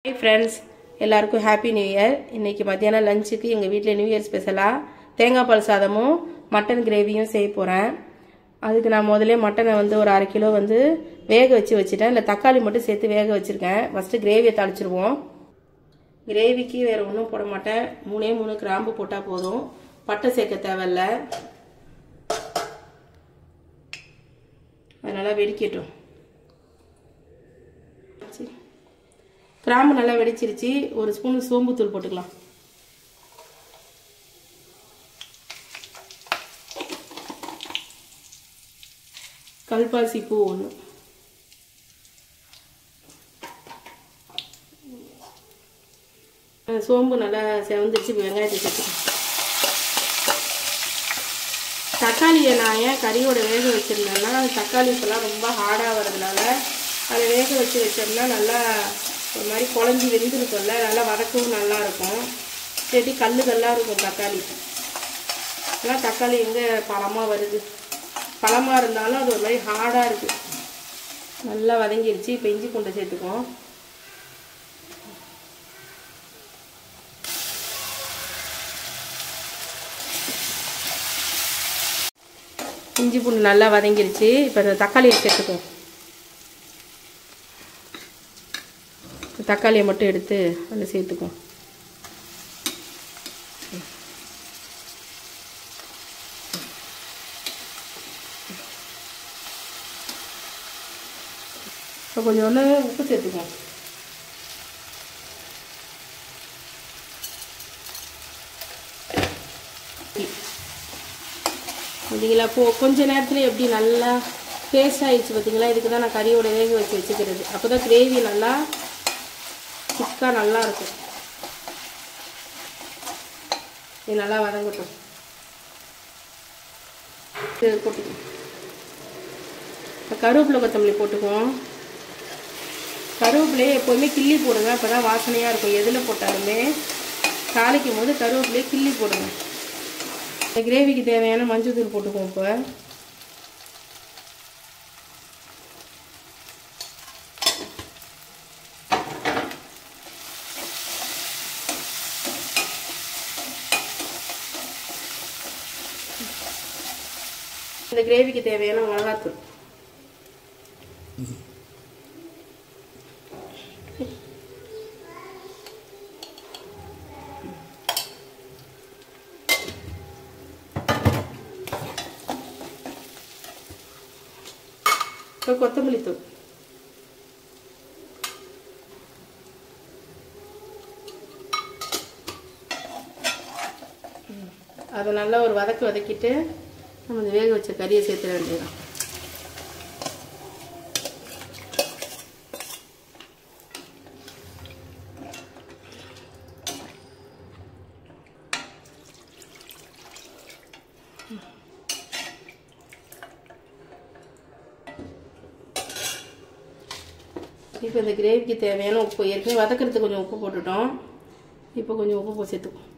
Hi friends, எல்லாருக்கும் happy new year. இன்னைக்கு மத்தியானம் லஞ்சுக்கு எங்க வீட்ல நியூ இயர் ஸ்பெஷலா தேங்காய் பால் சாதமும் மட்டன் கிரேவியும் செய்ய போறேன். அதுக்கு நான் முதல்ல மட்டனை ஒரு 1/2 கிலோ வேக வச்சிட்டேன். இல்ல தக்காளி மட்டும் சேர்த்து வேக வச்சிருக்கேன். ஃபர்ஸ்ட் கிரேவியை தாளிச்சிருவோம். கிரேவிக்கு வேற ஒண்ணும் போட மாட்டேன். 3 கிராம்பு போட்டா போதும். பட்டை சேர்க்க தேவையில்ல. அதனால வெடிக்கட்டும். கிராம்பு நல்லா வெடிச்சிருச்சு. 1 ஸ்பூன் சோம்பு தூள் போட்டுக்கலாம். கல்பாசி பூ 1. சோம்பு நல்லா செவந்துருச்சு. வெங்காயத்தை சேர்த்துக்கலாம். தக்காளியை நான் ஏன் கறியோட வேக வச்சிருந்தேன்னா தக்காளி இப்பெல்லாம் ரொம்ப ஹார்டாக வரதுனால அதை வேக வச்சிருந்தா நல்லா ஒரு மாதிரி குழஞ்சி வெந்திருக்கும்ல, நல்லா வதக்கவும் நல்லா இருக்கும். செடி கல்லாக இருக்கும் தக்காளி. ஆனால் தக்காளி எங்கே பழமாக வருது. பழமாக இருந்தாலும் அது ஒரு மாதிரி ஹார்டாக இருக்குது. நல்லா வதங்கிடுச்சு. இப்போ இஞ்சி பூண்டை சேர்த்துக்குவோம். இஞ்சி பூண்டு நல்லா வதங்கிடுச்சு. இப்போ இந்த தக்காளியை சேர்த்துக்குவோம். தக்காளியை மட்டும் எடுத்து அதில் சேர்த்துக்குவோம். இப்போ கொஞ்சோண்டு உப்பு சேர்த்துக்குவோம். பார்த்தீங்களா? கொஞ்ச நேரத்தில் எப்படி நல்லா பேஸ்ட் ஆகிடுச்சு பார்த்தீங்களா? இதுக்கு தான் நான் கறியோட வேக வச்சுக்கிறது. அப்போ தான் கிரேவி நல்லா திக்காக நல்லா இருக்கும். இது நல்லா வதங்கட்டும். இது போட்டுக்குவோம். கருவேப்பிலை கொத்தமல்லி போட்டுக்குவோம். கருவேப்பிலையே எப்போதுமே கிள்ளி போடுங்க. அப்போ தான் வாசனையாக இருக்கும். எதில் போட்டாலுமே தாளிக்கும் போது கருவேப்பிலையே கிள்ளி போடுங்க. இந்த கிரேவிக்கு தேவையான மஞ்சள் தூள் போட்டுக்குவோம். இப்போ இந்த கிரேவிக்கு தேவையான மிளகாத்தூள். கொத்தமல்லி தூள். அதை நல்லா ஒரு வதக்கிட்டு நம்ம இந்த வேக வச்ச கறியை சேர்த்துட வேண்டியதான். இப்போ இந்த கிரேவிக்கு தேவையான உப்பு ஏற்கனவே வதக்கிறதுக்கு கொஞ்சம் உப்பு போட்டுட்டோம். இப்போ கொஞ்சம் உப்பு சேர்த்துக்குவோம்.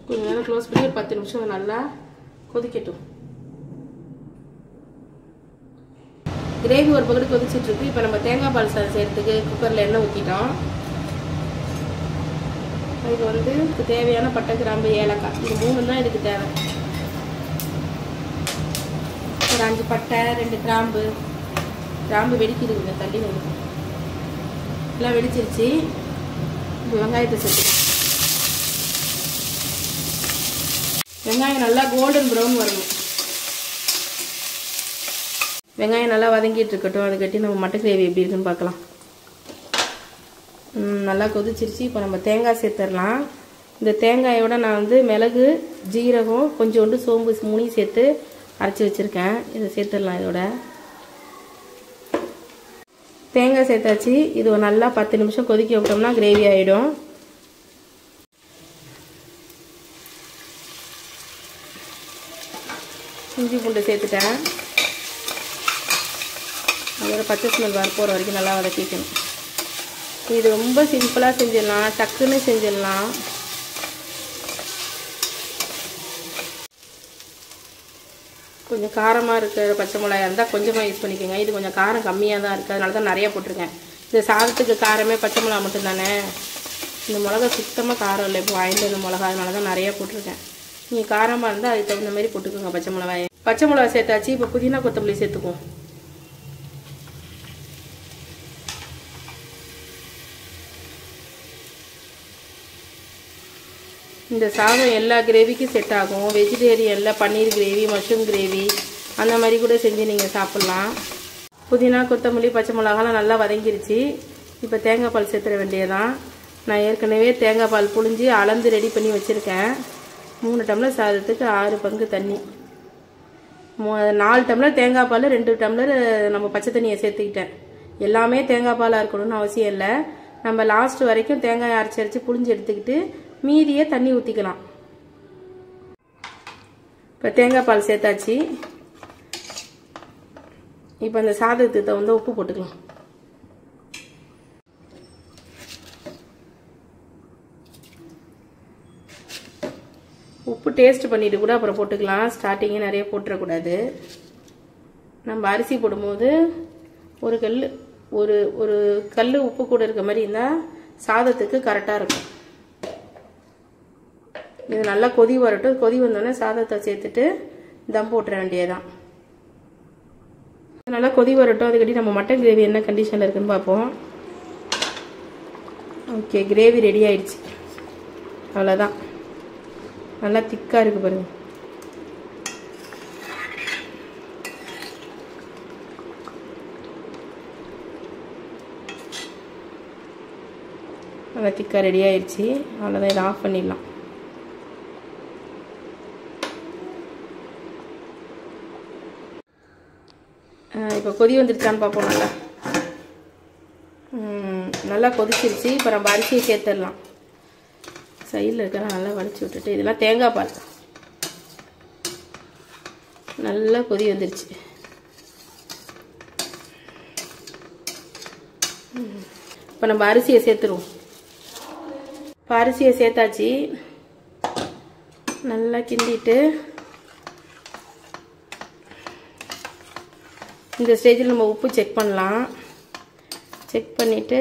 கொஞ்சம் நேரம் க்ளோஸ் பண்ணி ஒரு 10 நிமிஷம் நல்லா கொதிக்கட்டும். கிரேவி ஒரு பக்கத்து கொதிச்சிட்டு இருக்கு. இப்போ நம்ம தேங்காய் பால் சாதம் செய்யறதுக்கு குக்கரில் எண்ணெய் ஊற்றிட்டோம். இதுக்கு தேவையான பட்டை கிராம்பு ஏலக்காய் இது 3 தான் இதுக்கு தேவை. ஒரு 5 பட்டை 2 கிராம்பு. கிராம்பு வெடிக்குதுங்க. தள்ளி வந்து எல்லாம் வெடிச்சிருச்சு. இப்போ வெங்காயத்தை சேர்த்துக்கலாம். வெங்காயம் நல்லா கோல்டன் ப்ரௌன் வரணும். வெங்காயம் நல்லா வதங்கிட்டு இருக்கட்டும். அதை கட்டி நம்ம மட்டன் கிரேவி எப்படி இருக்குன்னு பார்க்கலாம். நல்லா கொதிச்சிருச்சு. இப்போ நம்ம தேங்காய் சேர்த்துடலாம். இந்த தேங்காயோட நான் மிளகு ஜீரகம் கொஞ்சோண்டு சோம்பு 3 சேர்த்து அரைச்சி வச்சுருக்கேன். இதை சேர்த்துடலாம். இதோட தேங்காய் சேர்த்தாச்சு. இது ஒரு நல்லா 10 நிமிஷம் கொதிக்க விட்டோம்னா கிரேவி ஆகிடும். இஞ்சி பூண்டு சேர்த்துட்டேன். அதோட பச்சை ஸ்மெல் வர போகிற வரைக்கும் நல்லா வதக்கிக்கணும். இது ரொம்ப சிம்பிளாக செஞ்சிடலாம். டக்குன்னு செஞ்சிடலாம். கொஞ்சம் காரமாக இருக்கிற பச்சை மிளகாய் இருந்தால் கொஞ்சமாக யூஸ் பண்ணிக்கோங்க. இது கொஞ்சம் காரம் கம்மியாக தான் இருக்குது, அதனால தான் நிறையா போட்டிருக்கேன். இந்த சாதத்துக்கு காரமே பச்சை மிளகா மட்டும்தானே. இந்த மிளகா சுத்தமாக காரம் இல்லை, இப்போ வாங்கிட்டு இந்த மிளகா, அதனால தான் நிறையா போட்டிருக்கேன். நீங்கள் காரமாக இருந்தால் அதுக்கு தகுந்த மாதிரி போட்டுக்கோங்க பச்சை மிளகாயை. பச்சை மிளகா சேர்த்தாச்சு. இப்போ புதினா கொத்தமல்லி சேர்த்துக்குவோம். இந்த சாதம் எல்லா கிரேவிக்கும் செட் ஆகும். வெஜிடேரியனில் பன்னீர் கிரேவி, மஷ்ரூம் கிரேவி அந்த மாதிரி கூட செஞ்சு நீங்கள் சாப்பிட்லாம். புதினா கொத்தமல்லி பச்சை மிளகாலாம் நல்லா வதங்கிருச்சு. இப்போ தேங்காய் பால் சேர்த்துட வேண்டியதான். நான் ஏற்கனவே தேங்காய் பால் புழிஞ்சு அளந்து ரெடி பண்ணி வச்சுருக்கேன். 3 டம்ளர் சாதத்துக்கு 6 பங்கு தண்ணி. 4 டம்ளர் தேங்காய் பால், 2 டம்ளர் நம்ம பச்சை தண்ணியை சேர்த்துக்கிட்டேன். எல்லாமே தேங்காய் பாலாக இருக்கணும்னு அவசியம் இல்லை. நம்ம லாஸ்ட் வரைக்கும் தேங்காய் அரைச்சி புழிஞ்சு எடுத்துக்கிட்டு மீதியே தண்ணி ஊற்றிக்கலாம். இப்போ தேங்காய் பால் சேர்த்தாச்சு. இப்போ அந்த சாதத்துக்கு வந்து உப்பு போட்டுக்கலாம். உப்பு டேஸ்ட் பண்ணிட்டு கூட அப்புறம் போட்டுக்கலாம். ஸ்டார்டிங்கே நிறைய போட்டுறக்கூடாது. நம்ம அரிசி போடும்போது ஒரு கல் உப்பு கூட இருக்க மாதிரி இருந்தால் சாதத்துக்கு கரெக்டாக இருக்கும். இது நல்லா கொதி வரட்டும். கொதி வந்தோடனே சாதத்தை சேர்த்துட்டு தம் போட்டுற வேண்டியதான். நல்லா கொதி வரட்டும். அதுக்கடி நம்ம மட்டன் கிரேவி என்ன கண்டிஷனில் இருக்குன்னு பார்ப்போம். ஓகே, கிரேவி ரெடி ஆயிடுச்சு. அவ்வளோதான். நல்லா திக்காக இருக்குது பாருங்க. நல்லா திக்காக ரெடி ஆயிடுச்சு. அவ்வளோதான். இதை ஆஃப் பண்ணிடலாம். இப்போ கொதி வந்துருச்சான்னு பார்ப்போம். நல்லா கொதிச்சிருச்சு. இப்போ நம்ம அரிசியை சேர்த்துடலாம். சைடில் இருக்கிற நல்லா வடிச்சு விட்டுட்டு, இதெல்லாம் தேங்காய் பால். நல்லா கொதி வந்துருச்சு. இப்போ நம்ம அரிசியை சேர்த்துருவோம். இப்போ அரிசியை சேர்த்தாச்சு. நல்லா கிண்டிட்டு இந்த ஸ்டேஜில் நம்ம உப்பு செக் பண்ணலாம். செக் பண்ணிவிட்டு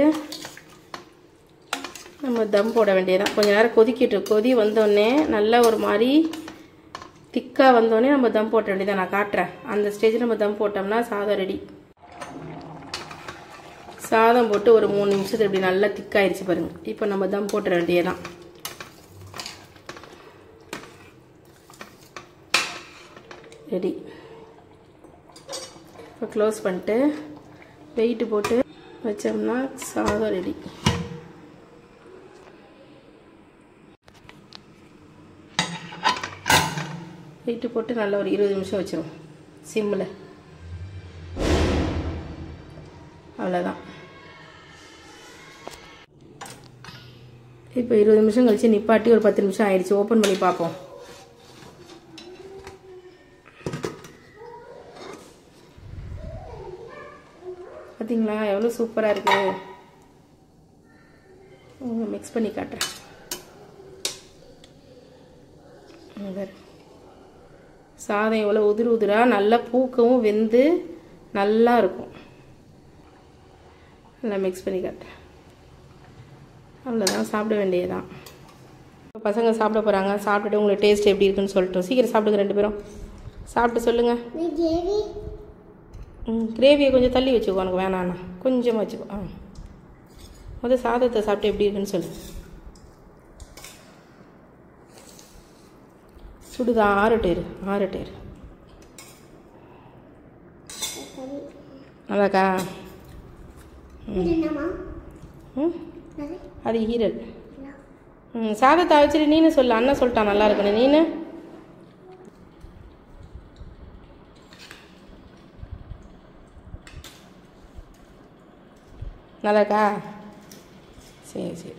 நம்ம தம் போட வேண்டியதான். கொஞ்சம் நேரம் கொதிக்கிட்டு, கொதி வந்தோடனே நல்லா ஒரு மாதிரி திக்காக வந்தோடனே நம்ம தம் போட்ட வேண்டியதான். நான் காட்டுறேன். அந்த ஸ்டேஜில் நம்ம தம் போட்டோம்னா சாதம் ரெடி. சாதம் போட்டு ஒரு 3 நிமிஷத்துக்கு இப்படி நல்லா திக்காயிருச்சு பாருங்கள். இப்போ நம்ம தம் போட்டுற வேண்டியதான். ரெடி. இப்போ க்ளோஸ் பண்ணிட்டு வெயிட்டு போட்டு வச்சோம்னா சாதம் ரெடி. வெயிட்டு போட்டு நல்லா ஒரு 20 நிமிஷம் வச்சிரும் சிம்மில். அவ்வளோதான். இப்போ 20 நிமிஷம் கழிச்சு நிப்பாட்டி ஒரு 10 நிமிஷம் ஆயிடுச்சு. ஓப்பன் பண்ணி பார்ப்போம். பார்த்தீங்களா எவ்வளோ சூப்பராக இருக்குது. மிக்ஸ் பண்ணி காட்டுறேன். சாதம் எவ்வளோ உதிராக நல்லா பூக்கவும் வெந்து நல்லா இருக்கும். நல்லா மிக்ஸ் பண்ணி காட்டுறேன். அவ்வளோதான். சாப்பிட வேண்டியதுதான். பசங்க சாப்பிட போகிறாங்க. சாப்பிட்டுட்டு உங்களுக்கு டேஸ்ட் எப்படி இருக்குன்னு சொல்லிட்டோம். சீக்கிரம் சாப்பிடுங்க 2 பேரும். சாப்பிட்டு சொல்லுங்கள். கிரேவியை கொஞ்சம் தள்ளி வச்சுக்கோ. உனக்கு வேணாண்ணா கொஞ்சமாக வச்சுக்கோ. முதல் சாதத்தை சாப்பிட்டு எப்படி இருக்குன்னு சொல்லு. சுடுதான். ஆறட்டேரு. நல்லாக்கா? அது ஈரல். சாதத்தை வச்சுட்டு நீனு சொல்லு. அண்ணன் சொல்லிட்டான் நல்லா இருக்குன்னு. நீனு நல்லாக்கா? சரி.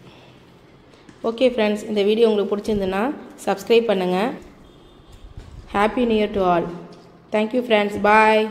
ஓகே ஃப்ரெண்ட்ஸ், இந்த வீடியோ உங்களுக்கு பிடிச்சிருந்துன்னா சப்ஸ்கிரைப் பண்ணுங்கள். Happy new year to all. Thank you friends. Bye.